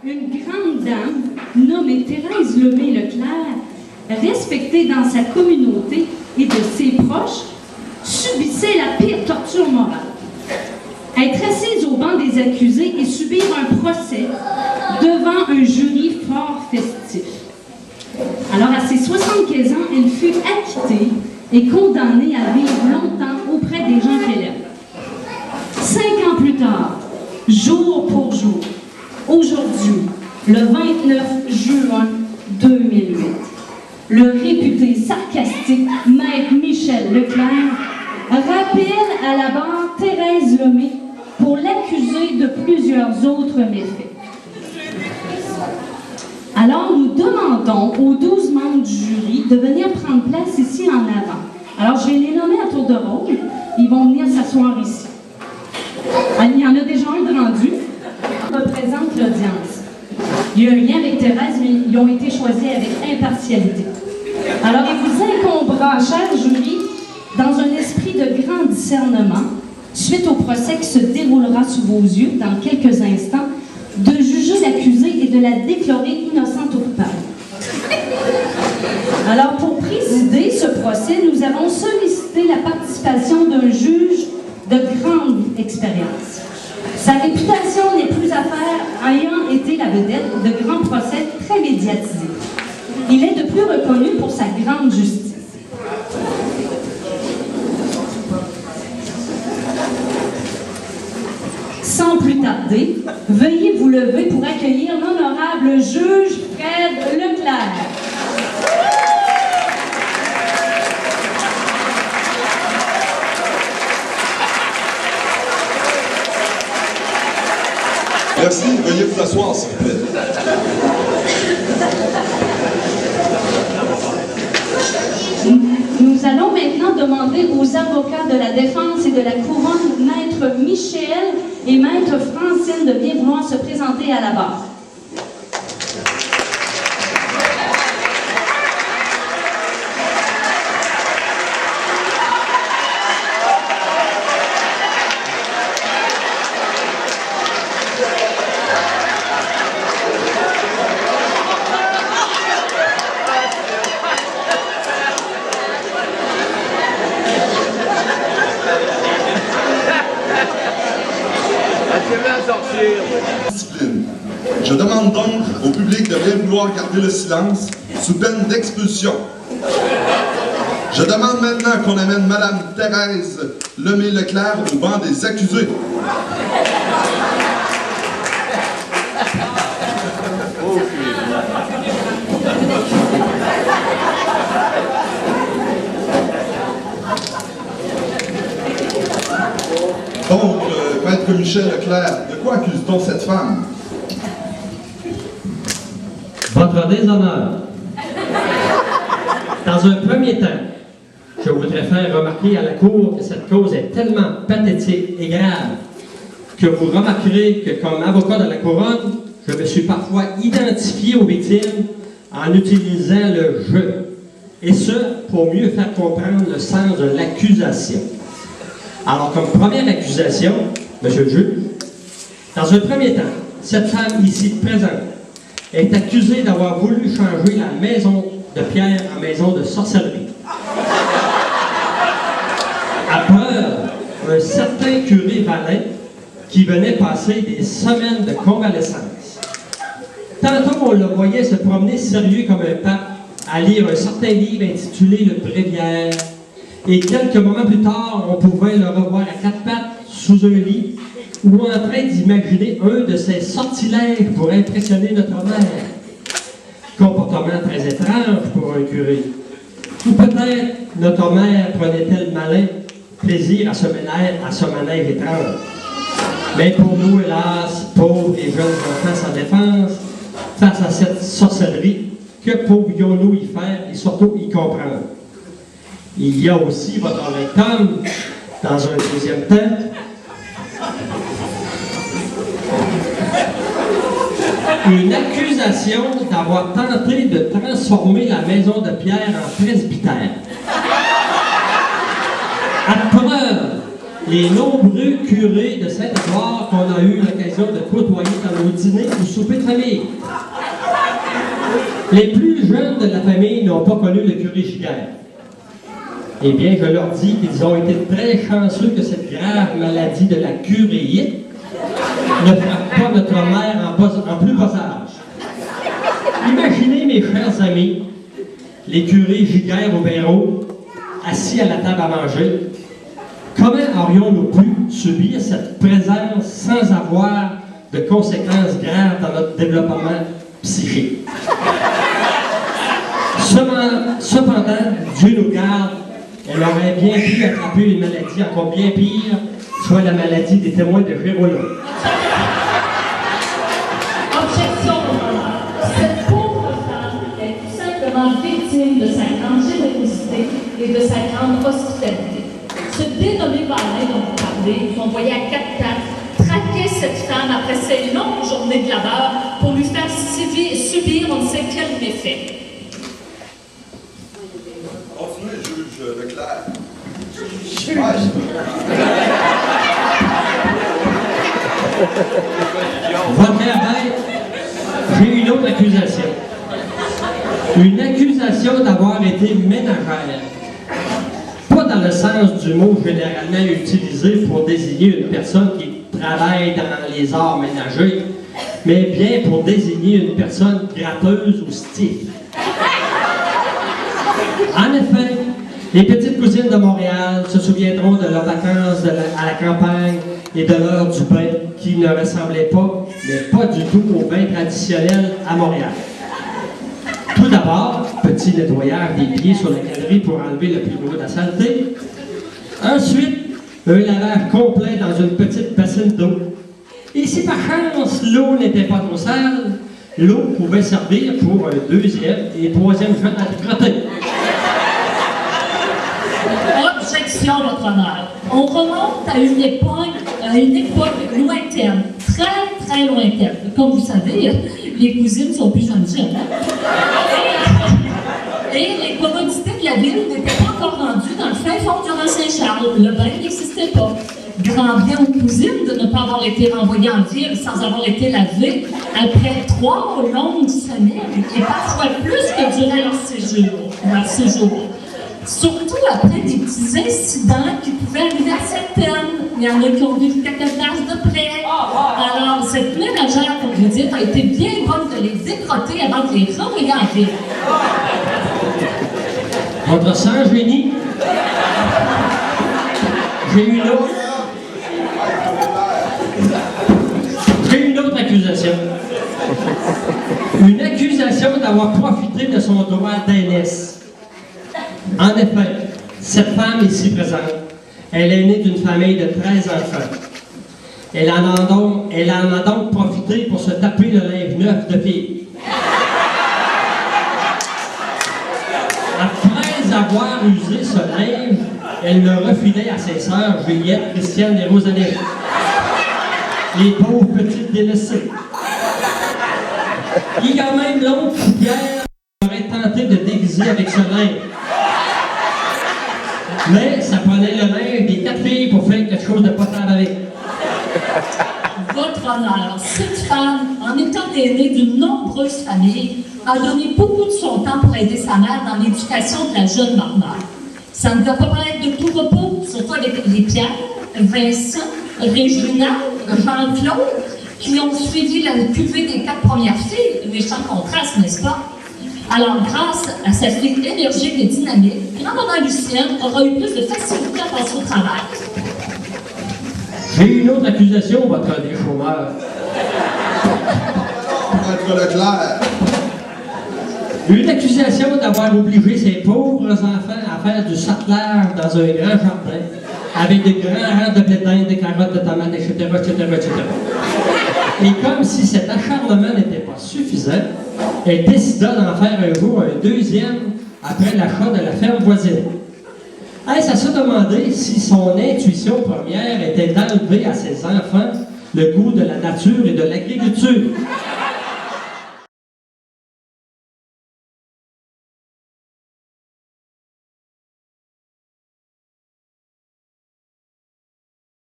une grande dame nommée Thérèse Lemay-Leclerc, respectée dans sa communauté et de ses proches, subissait la pire torture morale. Être assise au banc des accusés et subir un procès devant un jury fort festif. Alors, à ses 75 ans, elle fut acquittée et condamnée à vivre longtemps auprès des gens qu'elle aime. 5 ans plus tard, jour pour jour, aujourd'hui, le 29 juin 2008, le réputé sarcastique maître Michel Leclerc rappelle à la barre Thérèse Lemay pour l'accuser de plusieurs autres méfaits. Alors, nous demandons aux 12 membres du jury de venir prendre place ici en avant. Alors, je vais les nommer à tour de rôle. Ils vont venir s'asseoir ici. Il y en a déjà un de rendu. On représente l'audience. Il y a un lien avec Thérèse, mais ils ont été choisis avec impartialité. Alors, il vous incombera, cher jury, dans un esprit de grand discernement, suite au procès qui se déroulera sous vos yeux dans quelques instants, de juger l'accusé et de la déclarer innocente ou coupable. Alors, pour présider ce procès, nous avons sollicité la participation d'un juge de grande expérience. Sa réputation n'est plus à faire, ayant été la vedette de grands procès très médiatisés. Il est de plus reconnu pour sa grande justice. Sans plus tarder, veuillez vous lever pour accueillir l'honorable juge Fred Leclerc. Merci, veuillez vous asseoir, s'il vous plaît. Nous allons maintenant demander aux avocats de la défense et de la couronne, maître Michel et maître Francine, de bien vouloir se présenter à la barre. Discipline. Je demande donc au public de bien vouloir garder le silence sous peine d'expulsion. Je demande maintenant qu'on amène Madame Thérèse Lemay-Leclerc au banc des accusés. Donc, maître Michel Leclerc, de quoi accuse-t-on cette femme? Votre déshonneur. Dans un premier temps, je voudrais faire remarquer à la Cour que cette cause est tellement pathétique et grave que vous remarquerez que comme avocat de la Couronne, je me suis parfois identifié aux victimes en utilisant le « je », et ce, pour mieux faire comprendre le sens de l'accusation. Alors, comme première accusation, Monsieur le juge, dans un premier temps, cette femme ici présente est accusée d'avoir voulu changer la maison de Pierre en maison de sorcellerie. À preuve, un certain curé Valin qui venait passer des semaines de convalescence. Tantôt, on le voyait se promener sérieux comme un pape à lire un certain livre intitulé Le Bréviaire. Et quelques moments plus tard, on pouvait le revoir à quatre pattes sous un lit ou en train d'imaginer un de ses sortilèges pour impressionner notre mère. Comportement très étrange pour un curé. Ou peut-être notre mère prenait-elle malin plaisir à ce manège étrange. Mais pour nous, hélas, pauvres et jeunes enfants sans défense, face à cette sorcellerie, que pouvions-nous y faire et surtout y comprendre? Il y a aussi votre rectum, dans un deuxième temps, une accusation d'avoir tenté de transformer la maison de Pierre en presbytère. À preuve, les nombreux curés de Saint-Édouard qu'on a eu l'occasion de côtoyer dans nos dîners ou soupers de famille. Les plus jeunes de la famille n'ont pas connu le curé Giguère. Eh bien, je leur dis qu'ils ont été très chanceux que cette grave maladie de la curéite ne frappe pas notre mère en plus bas âge. Imaginez, mes chers amis, les curés Giguère au Béraud, assis à la table à manger. Comment aurions-nous pu subir cette présence sans avoir de conséquences graves dans notre développement psychique? Cependant, Dieu nous garde, elle aurait bien pu attraper une maladie encore bien pire, soit la maladie des témoins de Jéhovah. Objection, cette pauvre femme est tout simplement victime de sa grande générosité et de sa grande hospitalité. Ce dénommé Valin dont vous parlez, envoyé à quatre pattes, traquait cette femme après ses longues journées de labeur pour lui faire subir on ne sait quel méfait. Continuez, juge Leclerc. Votre bête, j'ai une autre accusation. Une accusation d'avoir été ménagère. Pas dans le sens du mot généralement utilisé pour désigner une personne qui travaille dans les arts ménagers, mais bien pour désigner une personne gratteuse ou stif. En effet, les petites cousines de Montréal se souviendront de leurs vacances à la campagne et de l'heure du bain qui ne ressemblait pas, mais pas du tout au bain traditionnel à Montréal. Tout d'abord, petit nettoyage des pieds sur la galerie pour enlever le plus gros de la saleté. Ensuite, un lavage complet dans une petite bassine d'eau. Et si par chance l'eau n'était pas trop sale, l'eau pouvait servir pour un deuxième et troisième jet à gratter. Objection, votre honneur. On remonte à une époque lointaine, très, très lointaine. Comme vous savez, les cousines sont plus jeunes. Et les commodités de la ville n'étaient pas encore rendues dans le fin fond du Mont-Saint-Charles. Le bain n'existait pas. Grand bien aux cousines de ne pas avoir été renvoyées en ville sans avoir été lavées après 3 longues semaines et parfois plus que durant leur séjour. Surtout après des petits incidents qui pouvaient arriver à certaines. Il y en a qui ont vécu quelques places de près. Alors, cette ménagère, comme vous dites, a été bien bonne de les décrotter avant de les renvoyer en ville. Votre sang, génie? J'ai une autre accusation. Une accusation d'avoir profité de son droit d'aînesse. En effet, cette femme ici présente, elle est née d'une famille de 13 enfants. Elle en a donc profité pour se taper le linge neuf de fille. Après avoir usé ce linge, elle le refilait à ses sœurs Juliette, Christiane et Rosalie. Les pauvres petites délaissées. Il y a même l'autre Pierre qui aurait tenté de déguiser avec ce linge. Mais ça prenait le linge des 4 filles pour faire quelque chose de potable avec. Votre honneur, cette femme, en étant l'aînée d'une nombreuse famille, a donné beaucoup de son temps pour aider sa mère dans l'éducation de la jeune Normale. Ça ne doit pas paraître de tout repos, surtout avec les Pierre, Vincent, Régina, Jean-Claude, qui ont suivi la cuvée des 4 premières filles. Méchant contraste, n'est-ce pas? Alors, grâce à sa fille énergique et dynamique, grand-maman Lucienne aura eu plus de facilité à passer au travail. J'ai une autre accusation, votre déchômeur. Maître Leclerc. Une accusation d'avoir obligé ces pauvres enfants à faire du sarclage dans un grand jardin, avec des grands rangs de blé d'Inde, de carottes, de tomates, etc., etc., etc. Et comme si cet acharnement n'était pas suffisant, elle décida d'en faire un jour un deuxième après l'achat de la ferme voisine. Est-ce à se demander si son intuition première était d'enlever à ses enfants le goût de la nature et de l'agriculture?